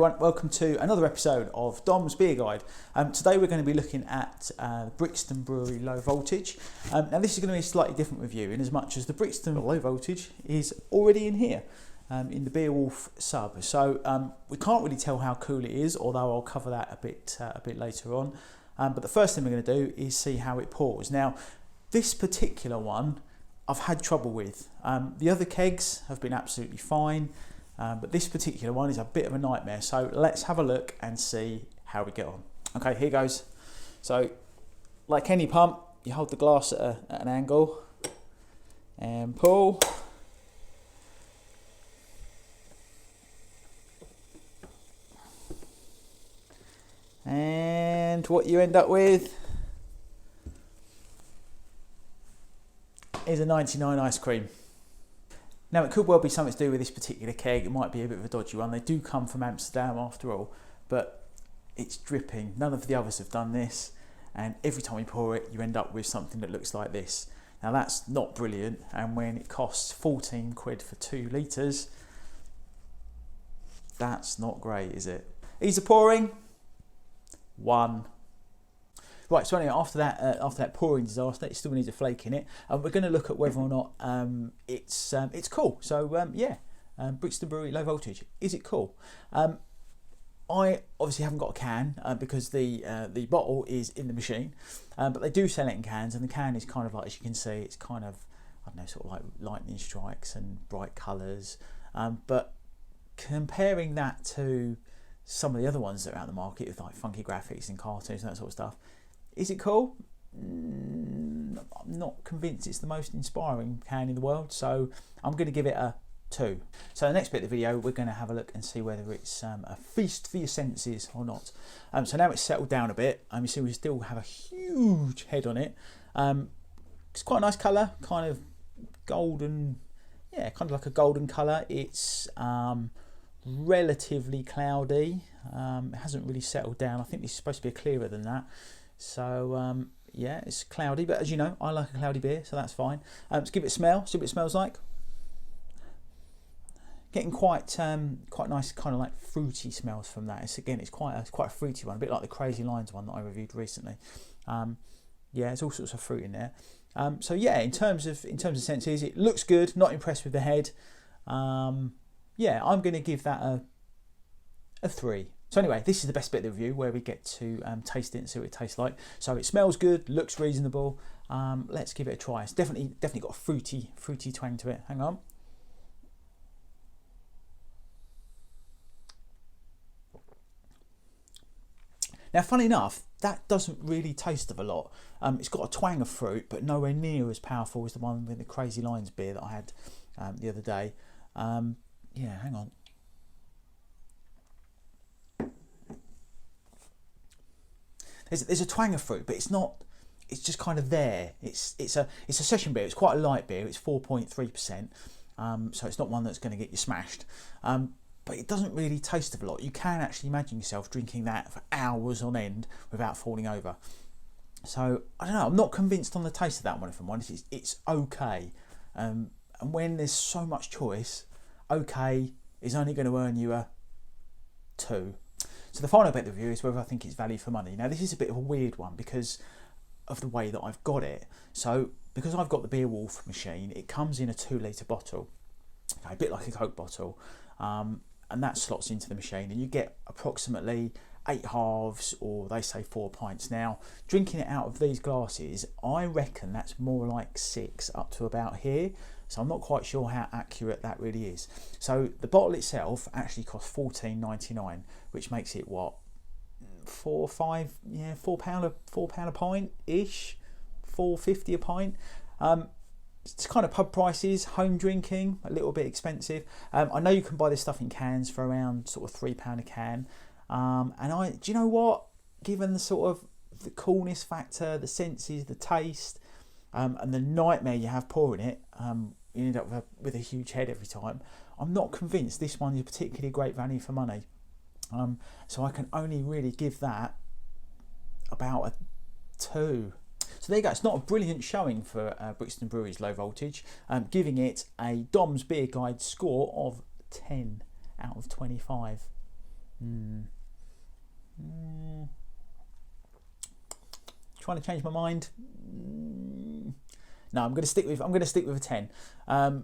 everyone, welcome to another episode of Dom's Beer Guide. Today we're going to be looking at Brixton Brewery Low Voltage. Now this is going to be a slightly different review in as much as the Brixton Low Voltage is already in here, in the Beowulf sub. So we can't really tell how cool it is, although I'll cover that a bit later on. But the first thing we're going to do is see how it pours. Now this particular one I've had trouble with. The other kegs have been absolutely fine. But this particular one is a bit of a nightmare, so let's have a look and see how we get on. Okay, here goes. So, like any pump, you hold the glass at an angle and pull. And what you end up with is a 99 ice cream. Now it could well be something to do with this particular keg. It might be a bit of a dodgy one. They do come from Amsterdam after all, but it's dripping. None of the others have done this, and every time you pour it you end up with something that looks like this. Now that's not brilliant, and when it costs 14 quid for 2 litres, that's not great, is it? Ease of pouring, 1. Right, so anyway, after that pouring disaster, it still needs a flake in it. We're going to look at whether or not it's cool. So Brixton Brewery Low Voltage, is it cool? I obviously haven't got a can because the bottle is in the machine, but they do sell it in cans, and the can is kind of like, as you can see, it's kind of, I don't know, sort of like lightning strikes and bright colours. But comparing that to some of the other ones that are out in the market with like funky graphics and cartoons and that sort of stuff, is it cool? I'm not convinced it's the most inspiring can in the world, so I'm going to give it a 2. So the next bit of the video, we're going to have a look and see whether it's a feast for your senses or not. So now it's settled down a bit. You see we still have a huge head on it. It's quite a nice colour, kind of golden, yeah, kind of like a golden colour. It's relatively cloudy. It hasn't really settled down. I think this is supposed to be clearer than that. So yeah, it's cloudy, but as you know, I like a cloudy beer, so that's fine. Let's give it a smell, see what it smells like. Getting quite nice, kind of like fruity smells from that. It's quite a fruity one, a bit like the Crazy Lines one that I reviewed recently. Yeah, there's all sorts of fruit in there. So yeah, in terms of senses, it looks good. Not impressed with the head. Yeah, I'm going to give that a 3. So anyway, this is the best bit of the review where we get to taste it and see what it tastes like. So it smells good, looks reasonable. Let's give it a try. It's definitely got a fruity twang to it. Hang on. Now, funny enough, that doesn't really taste of a lot. It's got a twang of fruit, but nowhere near as powerful as the one with the Crazy Lines beer that I had the other day. Yeah, hang on. There's a twang of fruit, but it's not. It's just kind of there. It's a session beer. It's quite a light beer. It's 4.3%. So it's not one that's going to get you smashed. But it doesn't really taste of a lot. You can actually imagine yourself drinking that for hours on end without falling over. So I don't know. I'm not convinced on the taste of that one. If I'm honest, it's okay. And when there's so much choice, okay is only going to earn you a 2. So the final bit of the review is whether I think it's value for money. Now this is a bit of a weird one because of the way that I've got it. So because I've got the Beowulf machine, it comes in a 2 litre bottle, okay, a bit like a Coke bottle, and that slots into the machine, and you get approximately 8 halves, or they say 4 pints. Now drinking it out of these glasses, I reckon that's more like 6 up to about here. So I'm not quite sure how accurate that really is. So the bottle itself actually costs £14.99, which makes it what, £4 a pint ish, £4.50 a pint. It's kind of pub prices, home drinking, a little bit expensive. I know you can buy this stuff in cans for around sort of £3 a can. And do you know what? Given the sort of the coolness factor, the senses, the taste, and the nightmare you have pouring it, you end up with a huge head every time. I'm not convinced this one is particularly great value for money. So I can only really give that about a 2. So there you go. It's not a brilliant showing for Brixton Brewery's Low Voltage, giving it a Dom's Beer Guide score of 10 out of 25. Trying to change my mind. No, I'm going to stick with a 10.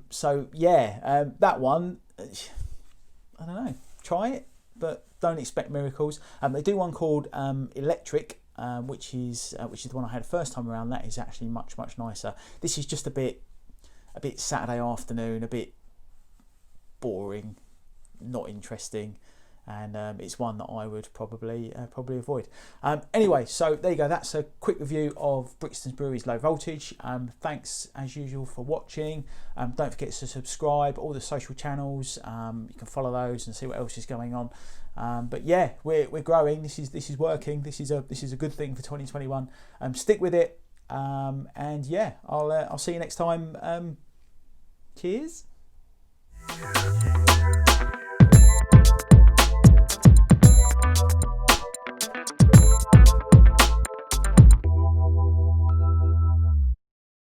So yeah, that one, I don't know. Try it, but don't expect miracles. They do one called Electric, which is the one I had first time around. That is actually much nicer. This is just a bit Saturday afternoon, a bit boring, not interesting. And it's one that I would probably avoid. Anyway, so there you go. That's a quick review of Brixton Brewery's Low Voltage. Thanks as usual for watching. Don't forget to subscribe. All the social channels, you can follow those and see what else is going on. But yeah, we're growing. This is working. This is a good thing for 2021. Stick with it. And yeah, I'll see you next time. Cheers.